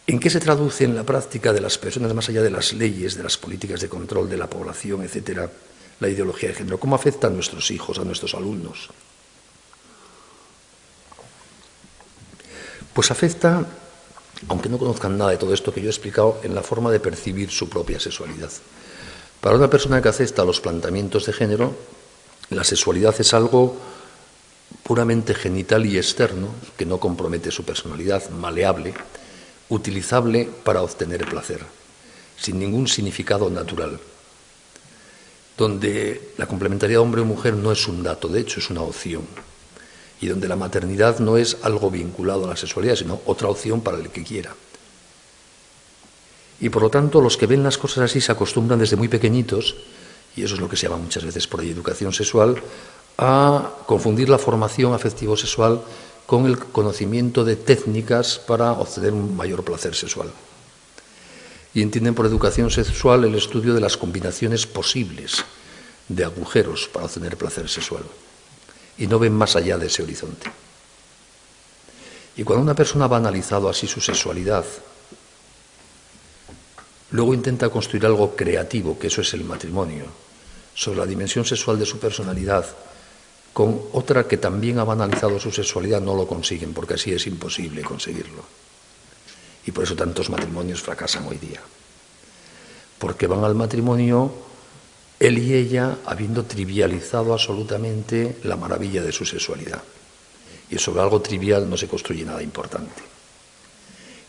¿En qué se traduce en la práctica de las personas, más allá de las leyes, de las políticas de control de la población, etcétera, la ideología de género? ¿Cómo afecta a nuestros hijos, a nuestros alumnos? Pues afecta, aunque no conozcan nada de todo esto que yo he explicado, en la forma de percibir su propia sexualidad. Para una persona que acepta los planteamientos de género, la sexualidad es algo puramente genital y externo, que no compromete su personalidad, maleable, utilizable para obtener placer, sin ningún significado natural, donde la complementariedad hombre o mujer no es un dato, de hecho es una opción, y donde la maternidad no es algo vinculado a la sexualidad, sino otra opción para el que quiera. Y por lo tanto, los que ven las cosas así se acostumbran desde muy pequeñitos, y eso es lo que se llama muchas veces por ahí educación sexual, a confundir la formación afectivo-sexual con el conocimiento de técnicas para obtener un mayor placer sexual. Y entienden por educación sexual el estudio de las combinaciones posibles de agujeros para obtener placer sexual. Y no ven más allá de ese horizonte. Y cuando una persona ha banalizado así su sexualidad, luego intenta construir algo creativo, que eso es el matrimonio, sobre la dimensión sexual de su personalidad, con otra que también ha banalizado su sexualidad, no lo consiguen, porque así es imposible conseguirlo. Y por eso tantos matrimonios fracasan hoy día. Porque van al matrimonio él y ella habiendo trivializado absolutamente la maravilla de su sexualidad. Y sobre algo trivial no se construye nada importante.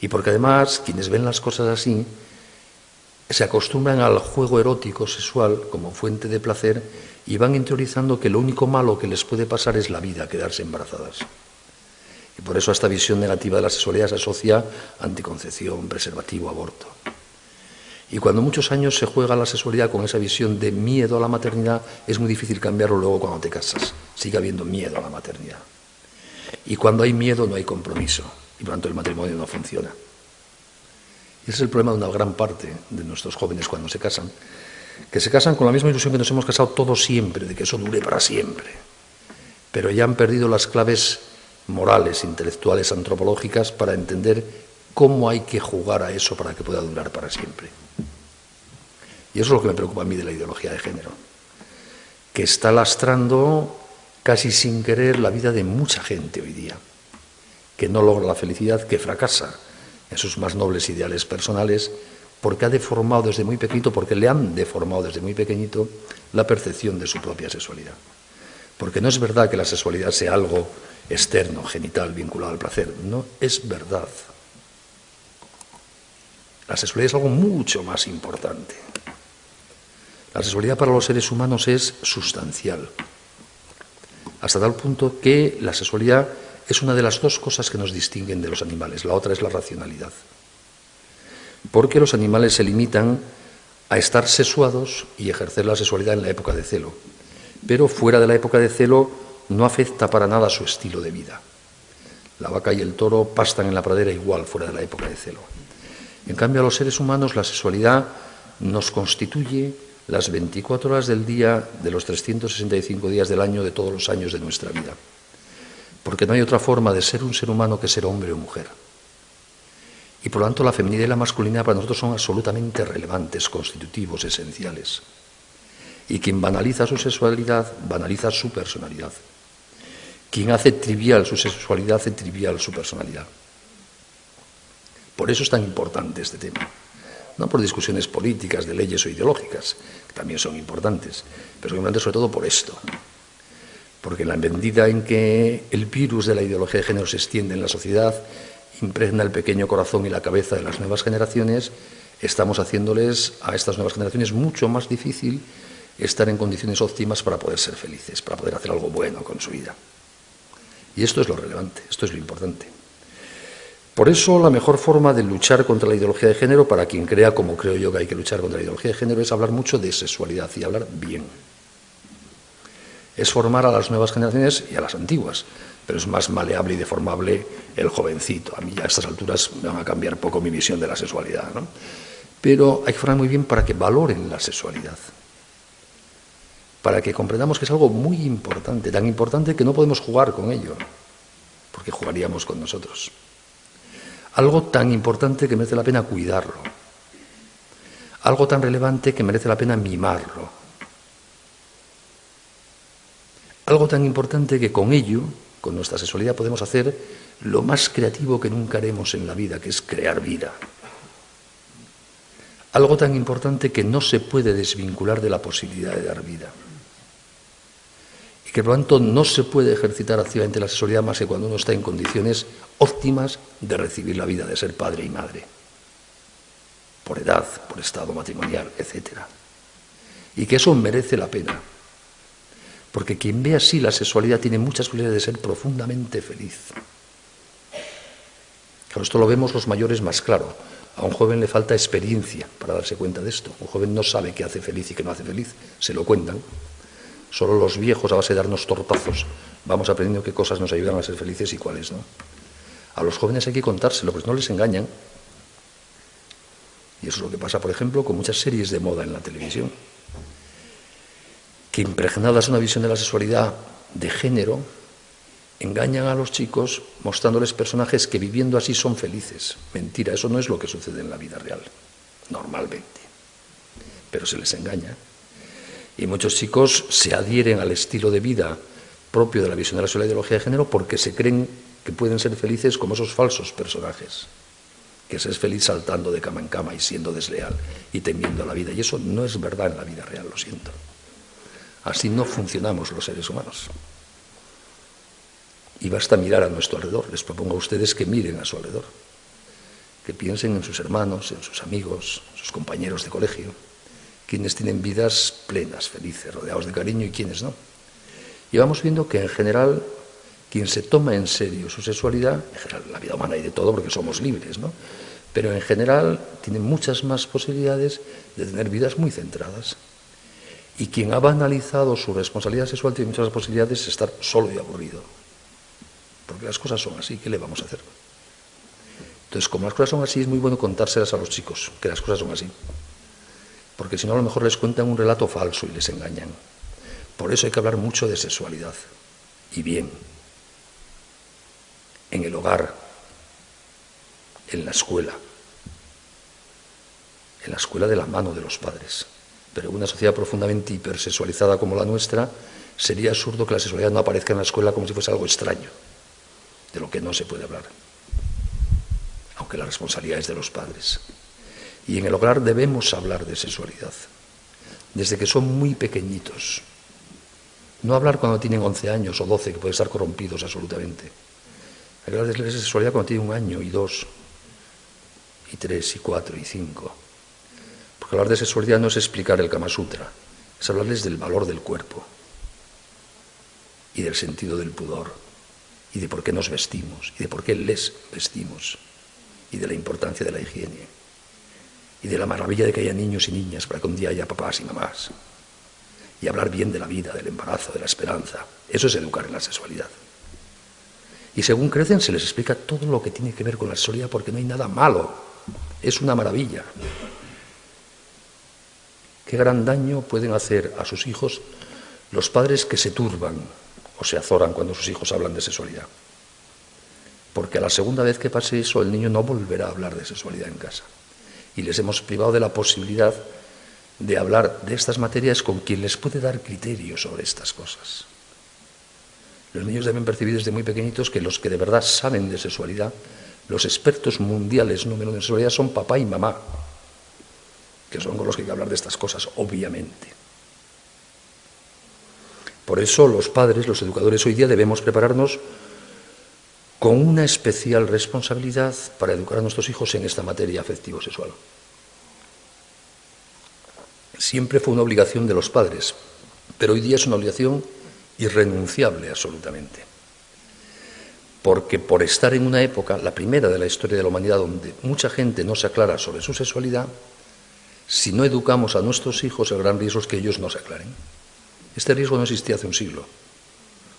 Y porque además, quienes ven las cosas así, se acostumbran al juego erótico sexual como fuente de placer y van interiorizando que lo único malo que les puede pasar es la vida, quedarse embarazadas. Y por eso a esta visión negativa de la sexualidad se asocia anticoncepción, preservativo, aborto. Y cuando muchos años se juega la sexualidad con esa visión de miedo a la maternidad, es muy difícil cambiarlo luego cuando te casas. Sigue habiendo miedo a la maternidad. Y cuando hay miedo no hay compromiso, y por lo tanto el matrimonio no funciona. Y ese es el problema de una gran parte de nuestros jóvenes cuando se casan, que se casan con la misma ilusión que nos hemos casado todos siempre, de que eso dure para siempre. Pero ya han perdido las claves morales, intelectuales, antropológicas para entender cómo hay que jugar a eso para que pueda durar para siempre. Y eso es lo que me preocupa a mí de la ideología de género, que está lastrando casi sin querer la vida de mucha gente hoy día, que no logra la felicidad, que fracasa en sus más nobles ideales personales, porque ha deformado desde muy pequeñito, porque le han deformado desde muy pequeñito la percepción de su propia sexualidad. Porque no es verdad que la sexualidad sea algo externo, genital, vinculado al placer. No es verdad. La sexualidad es algo mucho más importante. La sexualidad para los seres humanos es sustancial, hasta tal punto que la sexualidad es una de las dos cosas que nos distinguen de los animales. La otra es la racionalidad. Porque los animales se limitan a estar sexuados y ejercer la sexualidad en la época de celo. Pero fuera de la época de celo no afecta para nada su estilo de vida. La vaca y el toro pastan en la pradera igual fuera de la época de celo. En cambio, a los seres humanos la sexualidad nos constituye las 24 horas del día de los 365 días del año de todos los años de nuestra vida. Porque no hay otra forma de ser un ser humano que ser hombre o mujer. Y por lo tanto la feminidad y la masculinidad para nosotros son absolutamente relevantes, constitutivos, esenciales. Y quien banaliza su sexualidad, banaliza su personalidad. Quien hace trivial su sexualidad, hace trivial su personalidad. Por eso es tan importante este tema. No por discusiones políticas, de leyes o ideológicas, que también son importantes, pero son importantes sobre todo por esto. Porque en la medida en que el virus de la ideología de género se extiende en la sociedad, impregna el pequeño corazón y la cabeza de las nuevas generaciones, estamos haciéndoles a estas nuevas generaciones mucho más difícil estar en condiciones óptimas para poder ser felices, para poder hacer algo bueno con su vida. Y esto es lo relevante, esto es lo importante. Por eso la mejor forma de luchar contra la ideología de género, para quien crea como creo yo que hay que luchar contra la ideología de género, es hablar mucho de sexualidad y hablar bien. Es formar a las nuevas generaciones y a las antiguas, pero es más maleable y deformable el jovencito. A mí ya a estas alturas me van a cambiar poco mi visión de la sexualidad, ¿no? Pero hay que formar muy bien para que valoren la sexualidad, para que comprendamos que es algo muy importante, tan importante que no podemos jugar con ello, porque jugaríamos con nosotros. Algo tan importante que merece la pena cuidarlo. Algo tan relevante que merece la pena mimarlo. Algo tan importante que con ello, con nuestra sexualidad, podemos hacer lo más creativo que nunca haremos en la vida, que es crear vida. Algo tan importante que no se puede desvincular de la posibilidad de dar vida. Y que por lo tanto no se puede ejercitar activamente la sexualidad más que cuando uno está en condiciones óptimas de recibir la vida, de ser padre y madre. Por edad, por estado matrimonial, etc. Y que eso merece la pena. Porque quien ve así la sexualidad tiene muchas posibilidades de ser profundamente feliz. Claro, esto lo vemos los mayores más claro. A un joven le falta experiencia para darse cuenta de esto. Un joven no sabe qué hace feliz y qué no hace feliz. Se lo cuentan. Solo los viejos, a base de darnos tortazos, vamos aprendiendo qué cosas nos ayudan a ser felices y cuáles no. A los jóvenes hay que contárselo, pues no les engañan. Y eso es lo que pasa, por ejemplo, con muchas series de moda en la televisión, que impregnadas una visión de la sexualidad de género, engañan a los chicos mostrándoles personajes que viviendo así son felices. Mentira, eso no es lo que sucede en la vida real, normalmente. Pero se les engaña. Y muchos chicos se adhieren al estilo de vida propio de la visión de la ideología de género porque se creen que pueden ser felices como esos falsos personajes, que se es feliz saltando de cama en cama y siendo desleal y temiendo la vida. Y eso no es verdad en la vida real, lo siento. Así no funcionamos los seres humanos. Y basta mirar a nuestro alrededor. Les propongo a ustedes que miren a su alrededor, que piensen en sus hermanos, en sus amigos, sus compañeros de colegio, quienes tienen vidas plenas, felices, rodeados de cariño y quienes no. Y vamos viendo que en general, quien se toma en serio su sexualidad, en general la vida humana hay de todo porque somos libres, ¿no? Pero en general tiene muchas más posibilidades de tener vidas muy centradas. Y quien ha banalizado su responsabilidad sexual tiene muchas posibilidades de estar solo y aburrido. Porque las cosas son así, ¿qué le vamos a hacer? Entonces, como las cosas son así, es muy bueno contárselas a los chicos, que las cosas son así. Porque si no, a lo mejor les cuentan un relato falso y les engañan. Por eso hay que hablar mucho de sexualidad. Y bien. En el hogar. En la escuela. En la escuela de la mano de los padres. Pero en una sociedad profundamente hipersexualizada como la nuestra, sería absurdo que la sexualidad no aparezca en la escuela como si fuese algo extraño, de lo que no se puede hablar. Aunque la responsabilidad es de los padres. Y en el hogar debemos hablar de sexualidad, desde que son muy pequeñitos. No hablar cuando tienen 11 años o 12, que pueden estar corrompidos absolutamente. Hay que hablar de sexualidad cuando tienen 1 año y 2, y 3, y 4, y 5. Porque hablar de sexualidad no es explicar el Kama Sutra, es hablarles del valor del cuerpo, y del sentido del pudor, y de por qué nos vestimos, y de por qué les vestimos, y de la importancia de la higiene. Y de la maravilla de que haya niños y niñas para que un día haya papás y mamás. Y hablar bien de la vida, del embarazo, de la esperanza. Eso es educar en la sexualidad. Y según crecen se les explica todo lo que tiene que ver con la sexualidad porque no hay nada malo. Es una maravilla. Qué gran daño pueden hacer a sus hijos los padres que se turban o se azoran cuando sus hijos hablan de sexualidad. Porque a la segunda vez que pase eso, el niño no volverá a hablar de sexualidad en casa. Y les hemos privado de la posibilidad de hablar de estas materias con quien les puede dar criterios sobre estas cosas. Los niños deben percibir desde muy pequeñitos que los que de verdad saben de sexualidad, los expertos mundiales número de sexualidad son papá y mamá, que son con los que hay que hablar de estas cosas, obviamente. Por eso los padres, los educadores hoy día debemos prepararnos con una especial responsabilidad para educar a nuestros hijos en esta materia afectivo-sexual. Siempre fue una obligación de los padres, pero hoy día es una obligación irrenunciable absolutamente. Porque por estar en una época, la primera de la historia de la humanidad, donde mucha gente no se aclara sobre su sexualidad, si no educamos a nuestros hijos, el gran riesgo es que ellos no se aclaren. Este riesgo no existía hace un siglo,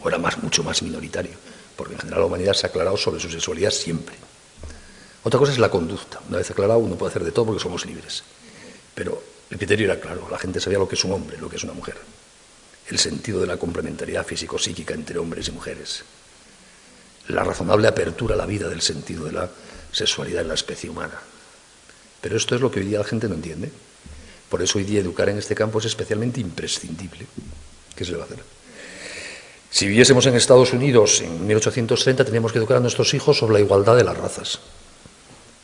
o era mucho más minoritario, porque en general la humanidad se ha aclarado sobre su sexualidad siempre. Otra cosa es la conducta. Una vez aclarado, uno puede hacer de todo porque somos libres. Pero el criterio era claro, la gente sabía lo que es un hombre, lo que es una mujer. El sentido de la complementariedad físico-psíquica entre hombres y mujeres. La razonable apertura a la vida del sentido de la sexualidad en la especie humana. Pero esto es lo que hoy día la gente no entiende. Por eso hoy día educar en este campo es especialmente imprescindible. ¿Qué se le va a hacer? Si viviésemos en Estados Unidos en 1830, teníamos que educar a nuestros hijos sobre la igualdad de las razas.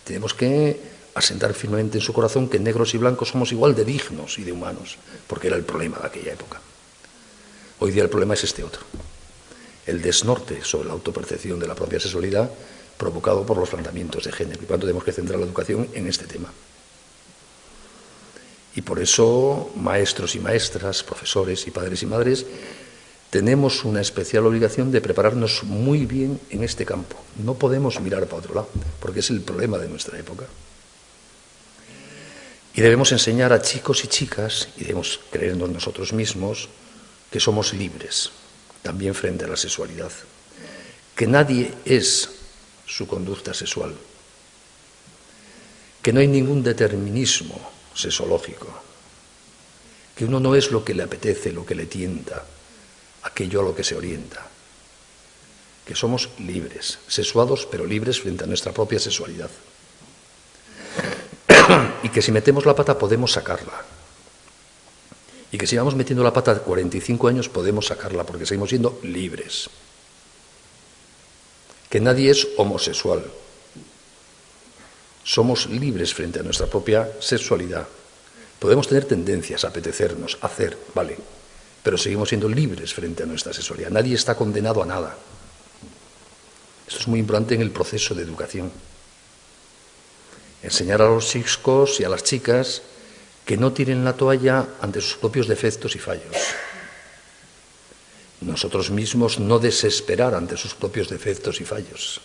Tenemos que asentar firmemente en su corazón que negros y blancos somos igual de dignos y de humanos, porque era el problema de aquella época. Hoy día el problema es este otro, el desnorte sobre la autopercepción de la propia sexualidad provocado por los planteamientos de género. Y por tanto tenemos que centrar la educación en este tema. Y por eso maestros y maestras, profesores y padres y madres, tenemos una especial obligación de prepararnos muy bien en este campo. No podemos mirar para otro lado, porque es el problema de nuestra época. Y debemos enseñar a chicos y chicas, y debemos creernos nosotros mismos, que somos libres, también frente a la sexualidad. Que nadie es su conducta sexual. Que no hay ningún determinismo sexológico. Que uno no es lo que le apetece, lo que le tienta, aquello a lo que se orienta. Que somos libres, sexuados pero libres frente a nuestra propia sexualidad. Y que si metemos la pata podemos sacarla. Y que si vamos metiendo la pata 45 años podemos sacarla porque seguimos siendo libres. Que nadie es homosexual. Somos libres frente a nuestra propia sexualidad. Podemos tener tendencias a apetecernos, a hacer, vale, pero seguimos siendo libres frente a nuestra sexualidad. Nadie está condenado a nada. Esto es muy importante en el proceso de educación. Enseñar a los chicos y a las chicas que no tiren la toalla ante sus propios defectos y fallos. Nosotros mismos no desesperar ante sus propios defectos y fallos.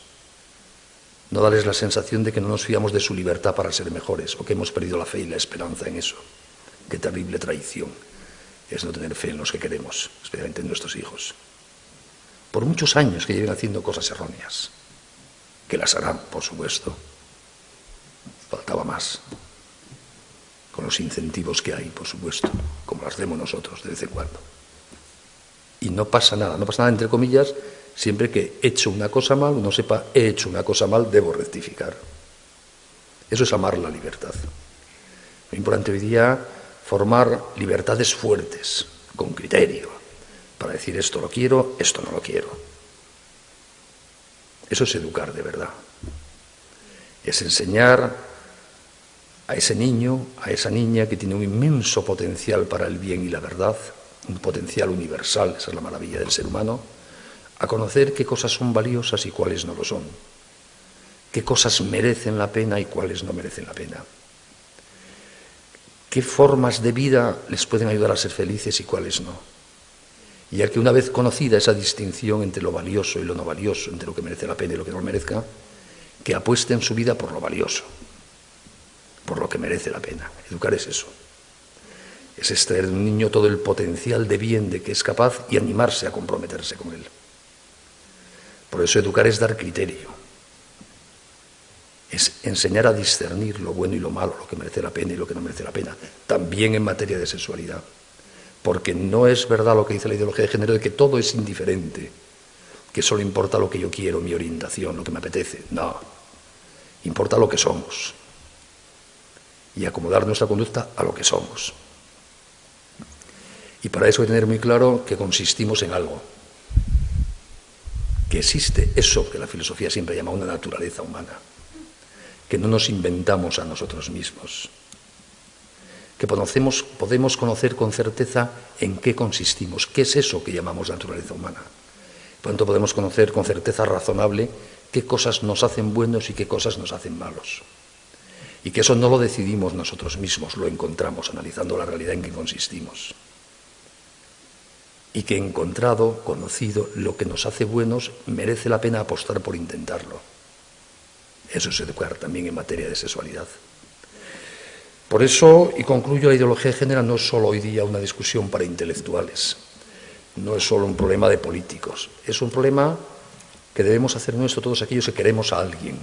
No darles la sensación de que no nos fiamos de su libertad para ser mejores o que hemos perdido la fe y la esperanza en eso. Qué terrible traición es no tener fe en los que queremos, especialmente en nuestros hijos. Por muchos años que lleven haciendo cosas erróneas, que las harán, por supuesto. Faltaba más. Con los incentivos que hay, por supuesto, como las demos nosotros de vez en cuando. Y no pasa nada entre comillas, siempre que he hecho una cosa mal, uno sepa, he hecho una cosa mal, debo rectificar. Eso es amar la libertad. Lo importante hoy día, formar libertades fuertes, con criterio, para decir esto lo quiero, esto no lo quiero. Eso es educar de verdad. Es enseñar a ese niño, a esa niña que tiene un inmenso potencial para el bien y la verdad, un potencial universal, esa es la maravilla del ser humano, a conocer qué cosas son valiosas y cuáles no lo son, qué cosas merecen la pena y cuáles no merecen la pena, qué formas de vida les pueden ayudar a ser felices y cuáles no. Y ya que una vez conocida esa distinción entre lo valioso y lo no valioso, entre lo que merece la pena y lo que no merezca, que apueste en su vida por lo valioso, por lo que merece la pena. Educar es eso. Es extraer de un niño todo el potencial de bien de que es capaz y animarse a comprometerse con él. Por eso educar es dar criterio. Es enseñar a discernir lo bueno y lo malo, lo que merece la pena y lo que no merece la pena. También en materia de sexualidad. Porque no es verdad lo que dice la ideología de género de que todo es indiferente, que solo importa lo que yo quiero, mi orientación, lo que me apetece. No. Importa lo que somos. Y acomodar nuestra conducta a lo que somos. Y para eso hay que tener muy claro que consistimos en algo. Que existe eso que la filosofía siempre llama una naturaleza humana. Que no nos inventamos a nosotros mismos. Que podemos conocer con certeza en qué consistimos. ¿Qué es eso que llamamos naturaleza humana? Por tanto, podemos conocer con certeza razonable qué cosas nos hacen buenos y qué cosas nos hacen malos. Y que eso no lo decidimos nosotros mismos, lo encontramos analizando la realidad en que consistimos. Y que encontrado, conocido, lo que nos hace buenos, merece la pena apostar por intentarlo. Eso es educar también en materia de sexualidad. Por eso, y concluyo, la ideología de género no es solo hoy día una discusión para intelectuales, no es solo un problema de políticos, es un problema que debemos hacer nuestro todos aquellos que queremos a alguien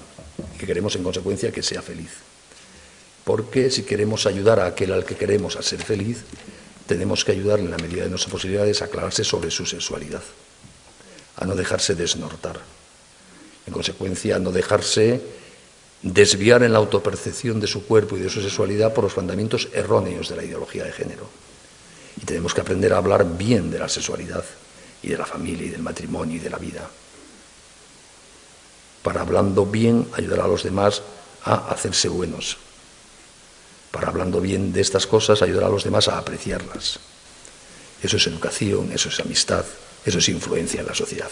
y que queremos en consecuencia que sea feliz. Porque si queremos ayudar a aquel al que queremos a ser feliz, tenemos que ayudarle en la medida de nuestras posibilidades a aclararse sobre su sexualidad, a no dejarse desnortar, en consecuencia a no dejarse desviar en la autopercepción de su cuerpo y de su sexualidad por los fundamentos erróneos de la ideología de género. Y tenemos que aprender a hablar bien de la sexualidad y de la familia y del matrimonio y de la vida. Para hablando bien ayudar a los demás a hacerse buenos. Para hablando bien de estas cosas ayudar a los demás a apreciarlas. Eso es educación, eso es amistad, eso es influencia en la sociedad.